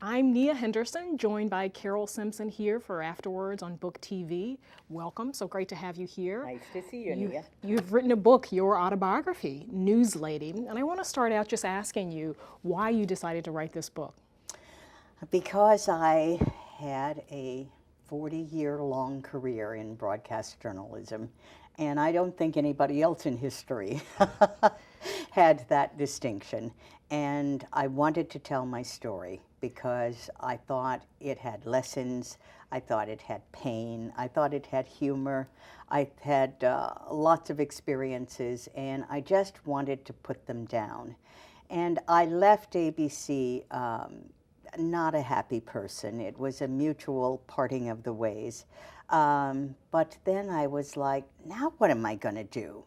I'm Nia Henderson, joined by Carole Simpson here for Afterwards on Book TV. Welcome, so great to have you here. Nice to see you, Nia. You've written a book, your autobiography, NewsLady, and I want to start out just asking you why you decided to write this book. Because I had a 40-year-long career in broadcast journalism, and I don't think anybody else in history had that distinction. And I wanted to tell my story because I thought it had lessons, I thought it had pain, I thought it had humor, I had lots of experiences, and I just wanted to put them down. And I left ABC not a happy person. It was a mutual parting of the ways. But then I was like, now what am I going to do?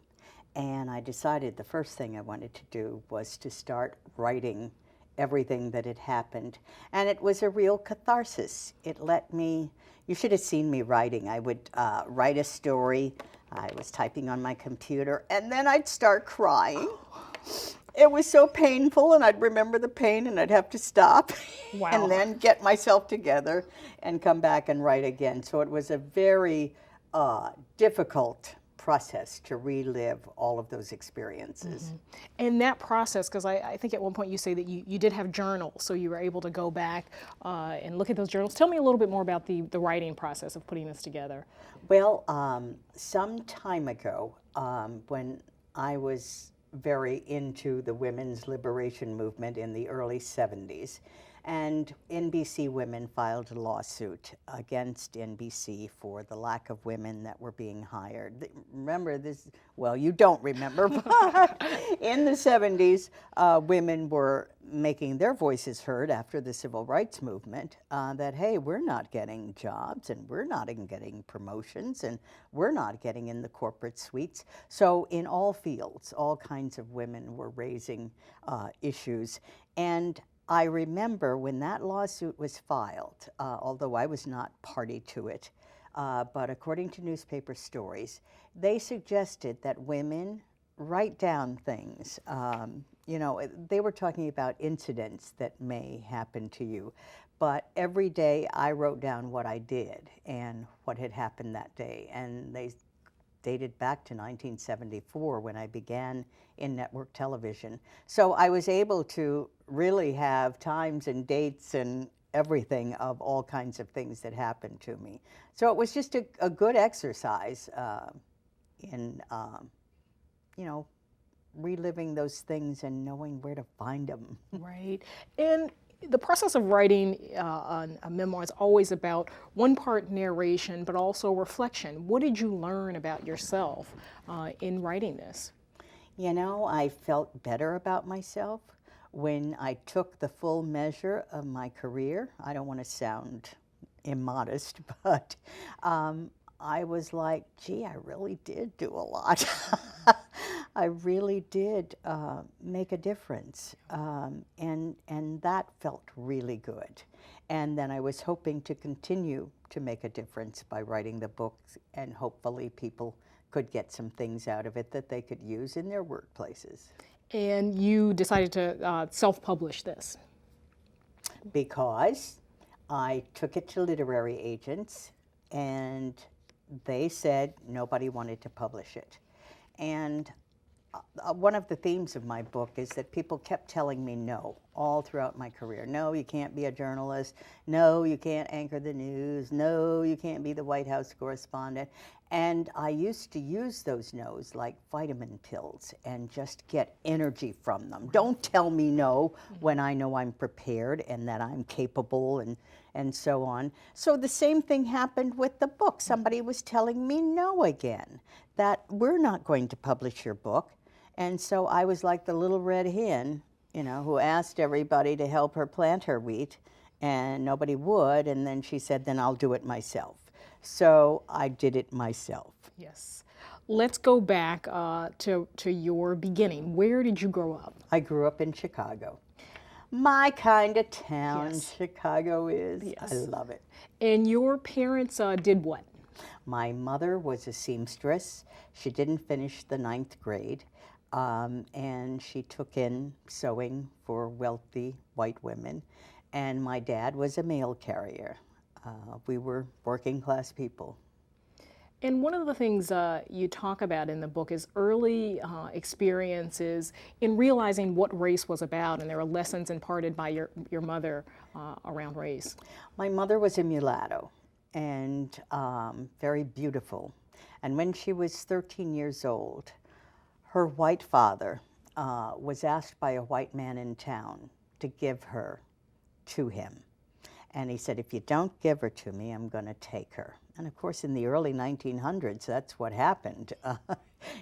And I decided the first thing I wanted to do was to start writing everything that had happened. And it was a real catharsis. It let me, you should have seen me writing. I would write a story. I was typing on my computer, and then I'd start crying. It was so painful, and I'd remember the pain, and I'd have to stop and then get myself together and come back and write again. So it was a very difficult process to relive all of those experiences. And that process, because I think at one point you say that you did have journals, so you were able to go back and look at those journals. Tell me a little bit more about the writing process of putting this together. Well, some time ago, when I was very into the women's liberation movement in the early 70s, and NBC women filed a lawsuit against NBC for the lack of women that were being hired. Remember this, well, you don't remember, but in the 70s, women were making their voices heard after the civil rights movement, that, hey, we're not getting jobs, and we're not getting promotions, and we're not getting in the corporate suites. So in all fields, all kinds of women were raising issues. And I remember when that lawsuit was filed, although I was not party to it, but according to newspaper stories, they suggested that women write down things. You know, they were talking about incidents that may happen to you, but every day I wrote down what I did and what had happened that day, and they dated back to 1974 when I began in network television. So I was able to really have times and dates and everything of all kinds of things that happened to me. So it was just a good exercise in, you know, reliving those things and knowing where to find them. Right. And the process of writing a memoir is always about one part narration, but also reflection. What did you learn about yourself in writing this? You know, I felt better about myself when I took the full measure of my career. I don't want to sound immodest, but I was like, gee, I really did do a lot. I really did make a difference, and that felt really good. And then I was hoping to continue to make a difference by writing the books, and hopefully people could get some things out of it that they could use in their workplaces. And you decided to self-publish this. Because I took it to literary agents, and they said nobody wanted to publish it. And one of the themes of my book is that people kept telling me no all throughout my career. No, you can't be a journalist. No, you can't anchor the news. No, you can't be the White House correspondent. And I used to use those no's like vitamin pills and just get energy from them. Don't tell me no when I know I'm prepared and that I'm capable and so on. So the same thing happened with the book. Somebody was telling me no again, that we're not going to publish your book. And so I was like the little red hen, you know, who asked everybody to help her plant her wheat, and nobody would, and then she said, then I'll do it myself. So I did it myself. Yes. Let's go back to your beginning. Where did you grow up? I grew up in Chicago. My kind of town, Yes. Chicago is. Yes. I love it. And your parents did what? My mother was a seamstress. She didn't finish the 9th grade. And she took in sewing for wealthy white women. and my dad was a mail carrier. We were working class people. And one of the things you talk about in the book is early experiences in realizing what race was about, and there are lessons imparted by your mother around race. My mother was a mulatto and very beautiful. And when she was 13 years old, her white father was asked by a white man in town to give her to him. And he said, if you don't give her to me, I'm going to take her. And of course, in the early 1900s, that's what happened.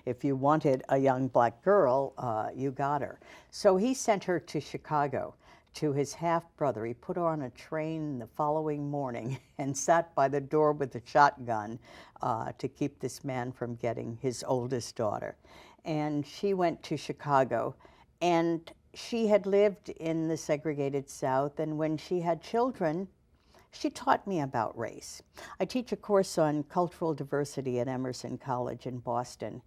If you wanted a young black girl, you got her. So he sent her to Chicago to his half-brother. He put her on a train the following morning and sat by the door with a shotgun to keep this man from getting his oldest daughter. And she went to Chicago, and she had lived in the segregated South, and when she had children, she taught me about race. I teach a course on cultural diversity at Emerson College in Boston,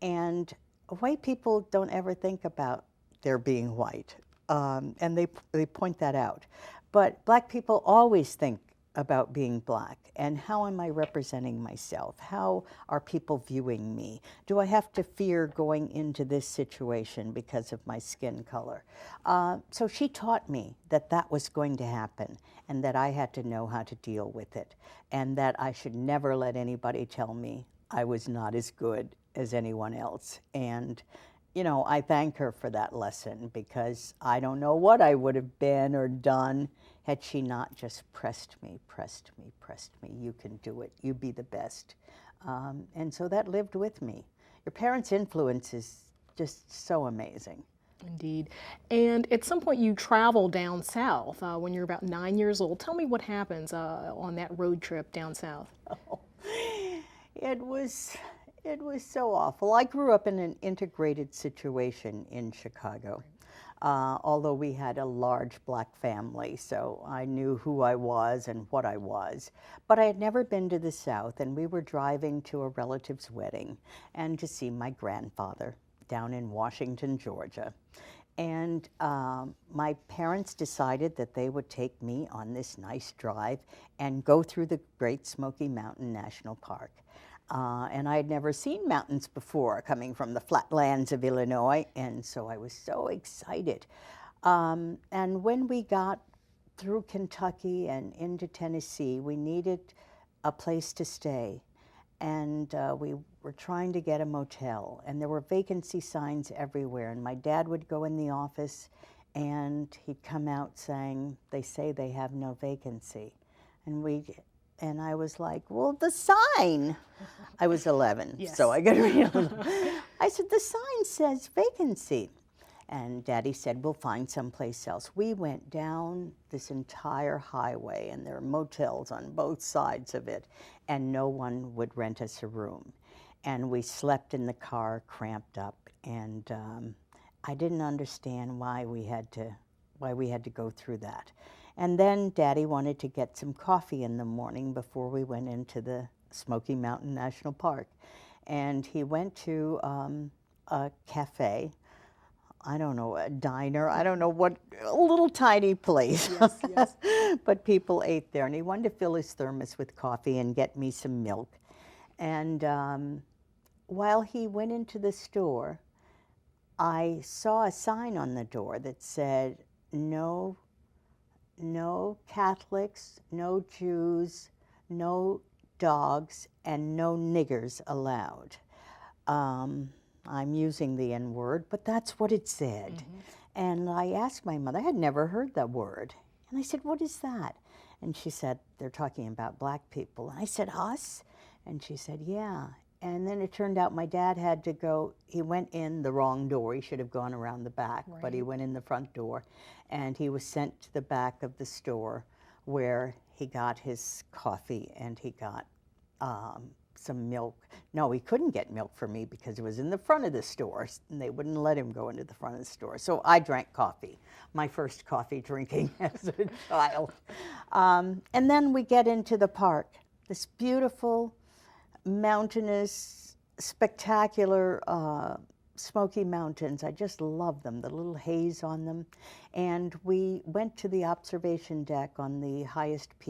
and white people don't ever think about their being white, and they point that out. But black people always think about being black, and how am I representing myself? How are people viewing me? Do I have to fear going into this situation because of my skin color? So she taught me that that was going to happen, and that I had to know how to deal with it, and that I should never let anybody tell me I was not as good as anyone else. And you know, I thank her for that lesson, because I don't know what I would have been or done had she not just pressed me, pressed me, pressed me. You can do it. You be the best. And so that lived with me. Your parents' influence is just so amazing. Indeed. And at some point you travel down south when you're about 9 years old. Tell me what happens on that road trip down south. Oh, it was so awful. I grew up in an integrated situation in Chicago, although we had a large black family, so I knew who I was and what I was. But I had never been to the South, and we were driving to a relative's wedding and to see my grandfather down in Washington, Georgia. And my parents decided that they would take me on this nice drive and go through the Great Smoky Mountain National Park. And I had never seen mountains before, coming from the flatlands of Illinois, and so I was so excited. And when we got through Kentucky and into Tennessee, we needed a place to stay. And we were trying to get a motel, and there were vacancy signs everywhere. And my dad would go in the office, and he'd come out saying, "They say they have no vacancy." And I was like, "Well, the sign." I was 11, Yes. so I could read a little. I said, "The sign says vacancy." And Daddy said, "We'll find someplace else." We went down this entire highway, and there are motels on both sides of it, and no one would rent us a room. And we slept in the car, cramped up, and I didn't understand why we had to go through that. And then Daddy wanted to get some coffee in the morning before we went into the Smoky Mountain National Park. And he went to a cafe, I don't know, a diner, I don't know what, a little tiny place. Yes, yes. But people ate there, and he wanted to fill his thermos with coffee and get me some milk. And while he went into the store, I saw a sign on the door that said, no Catholics, no Jews, no dogs, and no niggers allowed. I'm using the N-word, but that's what it said. Mm-hmm. And I asked my mother, I had never heard that word. And I said, "What is that?" And she said, "They're talking about black people." And I said, "Us?" And she said, "Yeah." And then it turned out my dad had to go, he went in the wrong door. He should have gone around the back, right. But he went in the front door. And he was sent to the back of the store where he got his coffee and he got some milk. No, he couldn't get milk for me because it was in the front of the store, and they wouldn't let him go into the front of the store. So I drank coffee, my first coffee drinking as a child. And then we get into the park, this beautiful, mountainous, spectacular Smoky Mountains. I just love them, the little haze on them. And we went to the observation deck on the highest peak.